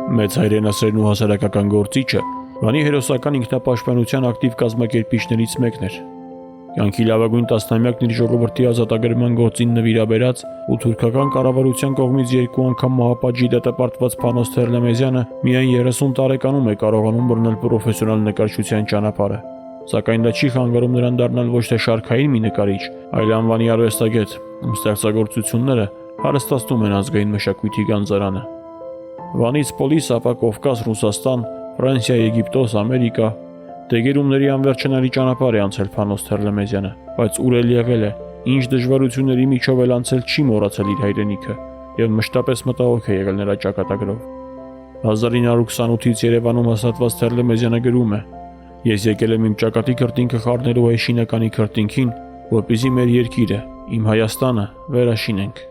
Մեծ հայրենասերն ու հասարակական գործիչը Վանի հերոսական ինքնապաշտպանության ակտիվ կազմակերպիչներից մեկն էր։ Կյանքի լավագույն տասնամյակն իր ժողովրդի ազատագրման գործին նվիրաբերած ու թուրքական կառավարության կողմից 2 անգամ մահապատժի դատապարտված Փանոս Թերլեմեզյանը միայն 30 տարեկանում է կարողանում բռնել պրոֆեսիոնալ նկարչության ճանապարհը, սակայն դա չի խանգարում նրան դառնալ ոչ թե շարքային մի նկարիչ, այլ անվանի արվեստագետ, ում ստեղծագործությունները հարստացնում են ազգային մշակույթի գանձարանը։ Վանից Պոլիս, ապա Կովկաս, Ռուսաստան, Ֆրանսիա, Եգիպտոս, Ամերիկա դեգերումների անվերջանալի ճանապարհ է անցել Փանոս Թերլեմեզյանը, բայց ուր էլ եղել է, ինչ դժվարությունների միջով էլ անցել չի մոռացել իր հայրենիքը եւ մշտապես մտահոգ է եղել նրա ճակատագրով։ 1928-ից Երևանում հաստատված Թերլեմեզյանը գրում է. «Ես եկել եմ իմ ճակատի քրտինքը խառնելու այս շինականի քրտինքին, որպեսզի մեր երկիրը, իմ Հայաստանը վերաշինենք»։